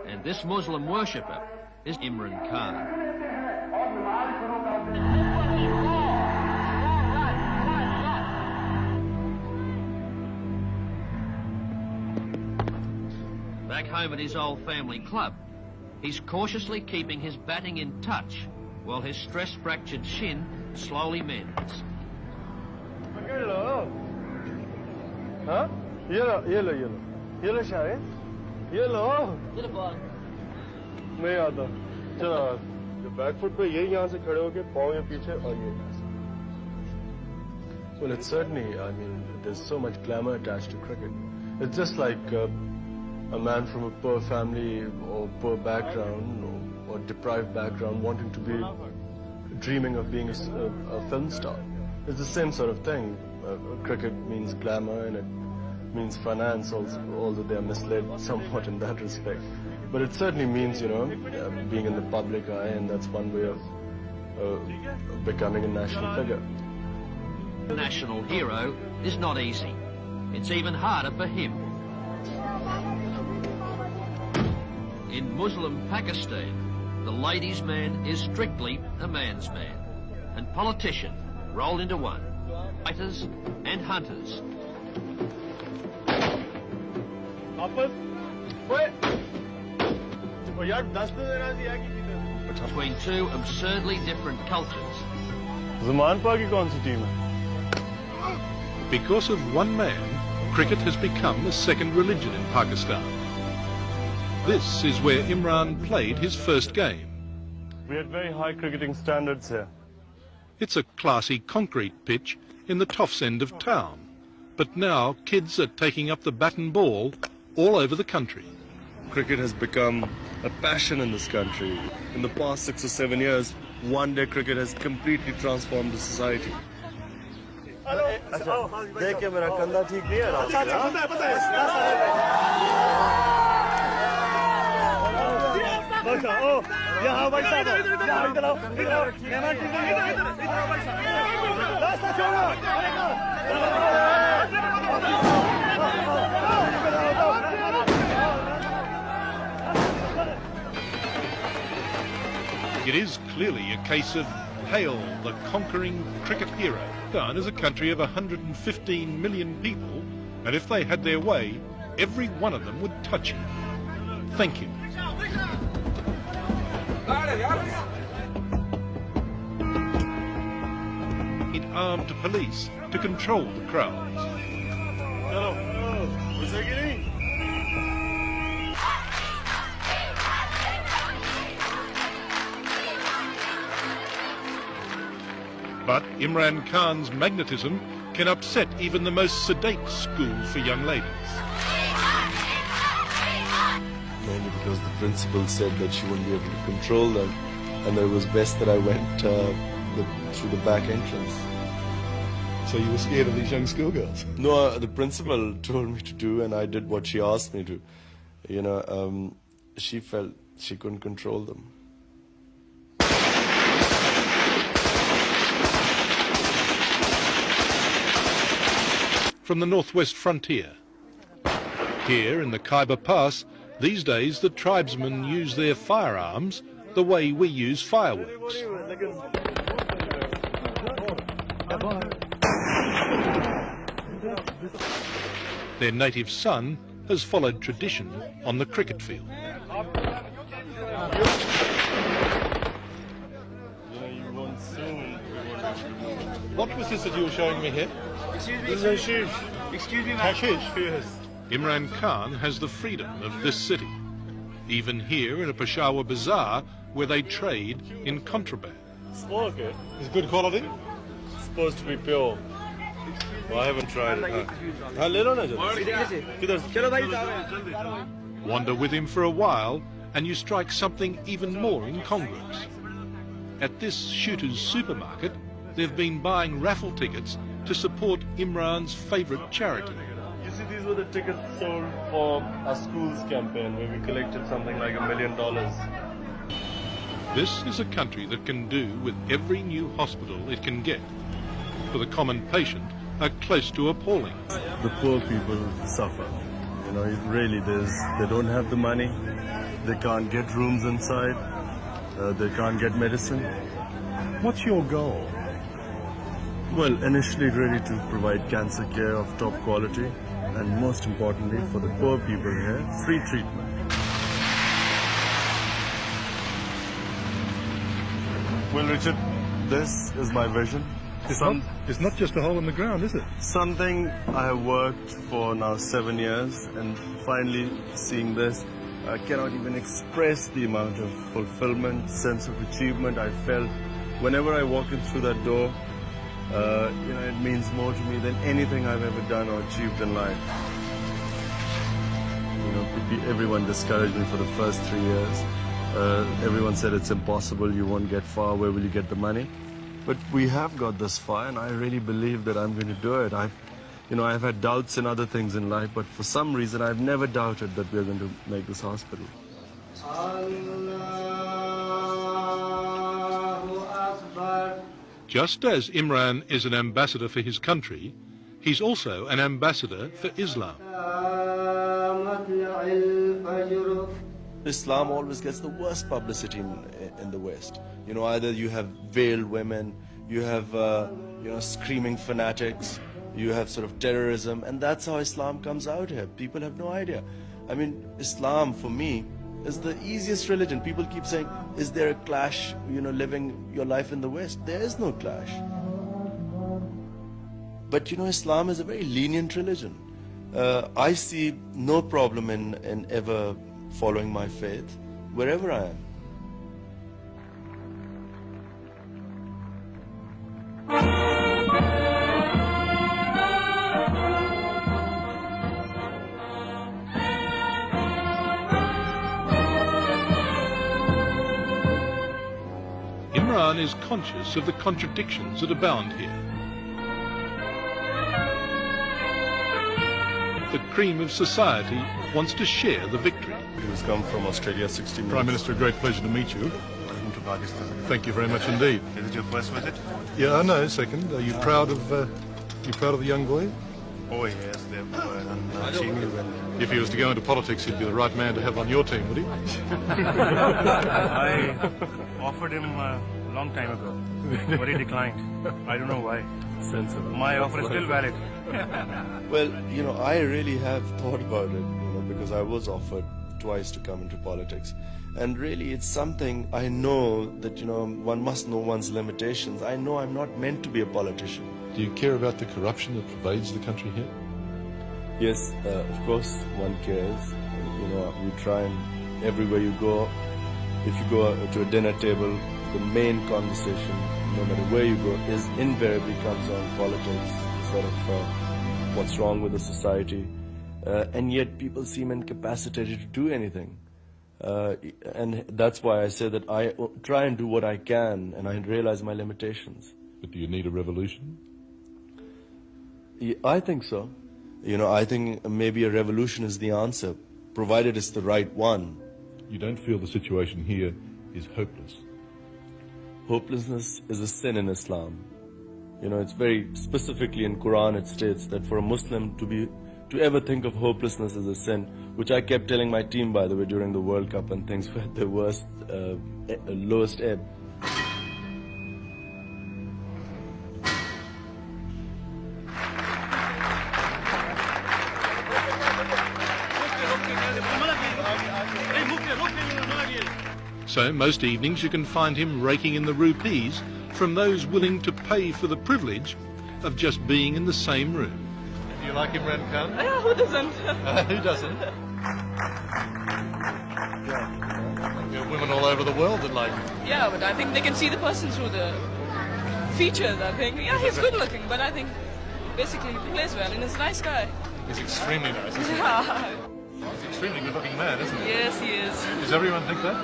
And this Muslim worshipper is Imran Khan. Back home at his old family club, he's cautiously keeping his batting in touch while his stress-fractured shin slowly mends. Huh? Yellow shine? Yellow? नहीं आता चलो ये back foot पे यही यहाँ से खड़े होके पाँव या पीछे और ये Well, it's certainly, I mean, there's so much glamour attached to cricket. It's just like a man from a poor family or poor background or deprived background wanting to be dreaming of being a film star. It's the same sort of thing. Cricket means glamour and it means finance also, although they are misled somewhat in that respect. But it certainly means, you know, being in the public eye, and that's one way of becoming a national figure. National hero is not easy. It's even harder for him. In Muslim Pakistan, the ladies' man is strictly a man's man, and politician rolled into one, fighters and hunters. Between two absurdly different cultures. Because of one man, cricket has become a second religion in Pakistan. This is where Imran played his first game. We had very high cricketing standards here. It's a classy concrete pitch in the Toffs end of town. But now kids are taking up the bat and ball all over the country. Cricket has become a passion in this country. In the past 6 or 7 years, one-day cricket has completely transformed the society. देखिए मेरा कंधा ठीक नहीं है यहाँ भाई साहब यहाँ इधर आओ रास्ता छोड़ो It is clearly a case of hail the conquering cricket hero. Pakistan is a country of 115 million people, and if they had their way, every one of them would touch him. Thank you. It armed police to control the crowds. But Imran Khan's magnetism can upset even the most sedate school for young ladies. Mainly because the principal said that she wouldn't be able to control them, and it was best that I went through the back entrance. So you were scared of these young schoolgirls? No, the principal told me to do, and I did what she asked me to. You know, she felt she couldn't control them. From the northwest frontier. Here in the Khyber Pass, these days the tribesmen use their firearms the way we use fireworks. Their native son has followed tradition on the cricket field. What was this that you were showing me here? This is hashish. Excuse me, hashish? Yes. Imran Khan has the freedom of this city, even here in a Peshawar bazaar where they trade in contraband. Smoke it. It's good quality? It's supposed to be pure. Well, I haven't tried it. Wander with him for a while and you strike something even more incongruous. At this shooter's supermarket, they've been buying raffle tickets to support Imran's favourite charity. You see, these were the tickets sold for our school's campaign where we collected something like $1 million. This is a country that can do with every new hospital it can get. For the common patient, are close to appalling. The poor people suffer. You know, it really does. They don't have the money. They can't get rooms inside. They can't get medicine. What's your goal? Well, initially really to provide cancer care of top quality, and most importantly for the poor people here, free treatment. Well, Richard, this is my vision. It's not just a hole in the ground, is it? Something I have worked for now 7 years, and finally seeing this, I cannot even express the amount of fulfillment, sense of achievement I felt whenever I walk in through that door. It means more to me than anything I've ever done or achieved in life. Everyone discouraged me for the first 3 years. Everyone said it's impossible, you won't get far, where will you get the money? But we have got this far, and I really believe that I'm going to do it. I've had doubts in other things in life, but for some reason I've never doubted that we're going to make this hospital. Just as Imran is an ambassador for his country, he's also an ambassador for Islam. Islam always gets the worst publicity in the West. Either you have veiled women, you have screaming fanatics, you have sort of terrorism, and that's how Islam comes out here. People have no idea. I mean, Islam for me is the easiest religion. People keep saying, is there a clash, living your life in the West? There is no clash. But Islam is a very lenient religion. I see no problem in ever following my faith wherever I am. Imran is conscious of the contradictions that abound here. The cream of society wants to share the victory. He's come from Australia 60 minutes. Prime Minister, a great pleasure to meet you. Welcome to Pakistan. Thank you very much indeed. Is it your first visit? Yeah, no, second. Are you proud of the young boy? Oh yes, they've seen you when If he was to go into politics, he'd be the right man to have on your team, would he? I offered him a long time ago, but he declined. I don't know why. Sensible. My offer is still valid. Well, I really have thought about it, because I was offered twice to come into politics. And really, it's something I know that, one must know one's limitations. I know I'm not meant to be a politician. Do you care about the corruption that pervades the country here? Yes, of course one cares. You try, and everywhere you go, if you go to a dinner table, the main conversation, no matter where you go, is invariably comes on politics, sort of what's wrong with the society. And yet people seem incapacitated to do anything. And that's why I say that I try and do what I can, and I realize my limitations. But do you need a revolution? I think so. I think maybe a revolution is the answer, provided it's the right one. You don't feel the situation here is hopeless? Hopelessness is a sin in Islam. It's very specifically in Quran it states that for a Muslim to ever think of hopelessness as a sin, which I kept telling my team, by the way, during the World Cup and things were at the lowest ebb. So most evenings you can find him raking in the rupees from those willing to pay for the privilege of just being in the same room. Do you like Imran Khan? Yeah, who doesn't? Who doesn't? There are women all over the world that like him. Yeah, but I think they can see the person through the features, I think. Yeah, he's good looking, but I think basically he plays well and he's a nice guy. He's extremely nice, isn't he? Yeah. He's an extremely good looking man, isn't he? Yes, he is. Does everyone think that?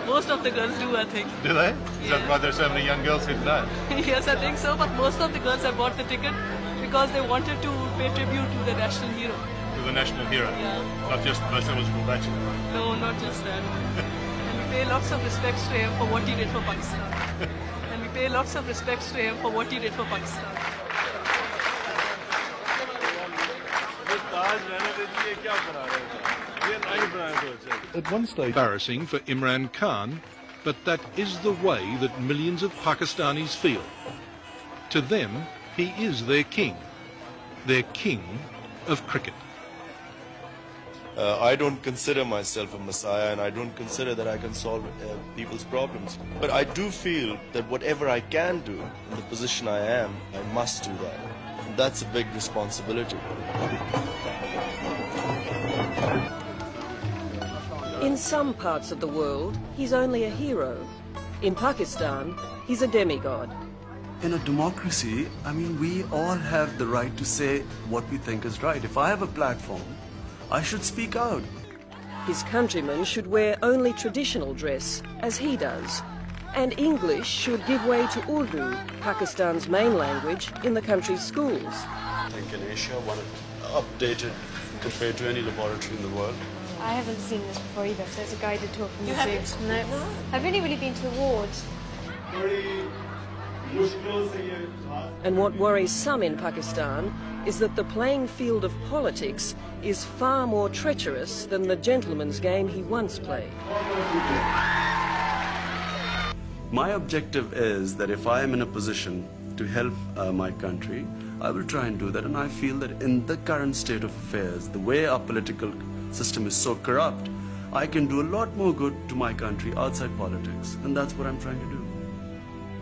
Most of the girls do, I think. Do they? Is that why there's so many young girls here today? Yes, I think so, but most of the girls have bought the ticket because they wanted to pay tribute to the national hero. To the national hero? Yeah. Not just most eligible bachelor? No, not just that. And we pay lots of respects to him for what he did for Pakistan. And we pay lots of respects to him for what he did for Pakistan. At one stage, Embarrassing for Imran Khan, but that is the way that millions of Pakistanis feel. To them, he is their king of cricket. I don't consider myself a messiah, and I don't consider that I can solve people's problems. But I do feel that whatever I can do in the position I am, I must do that. And that's a big responsibility. In some parts of the world, he's only a hero. In Pakistan, he's a demigod. In a democracy, I mean, we all have the right to say what we think is right. If I have a platform, I should speak out. His countrymen should wear only traditional dress, as he does. And English should give way to Urdu, Pakistan's main language, in the country's schools. I think in Asia, one updated compared to any laboratory in the world. I haven't seen this before either, so it's a guided tour from the zoo. haven't? No. I've only really been to the wards. And what worries some in Pakistan is that the playing field of politics is far more treacherous than the gentleman's game he once played. My objective is that if I am in a position to help my country, I will try and do that. And I feel that in the current state of affairs, the way our political system is so corrupt, I can do a lot more good to my country outside politics. And that's what I'm trying to do.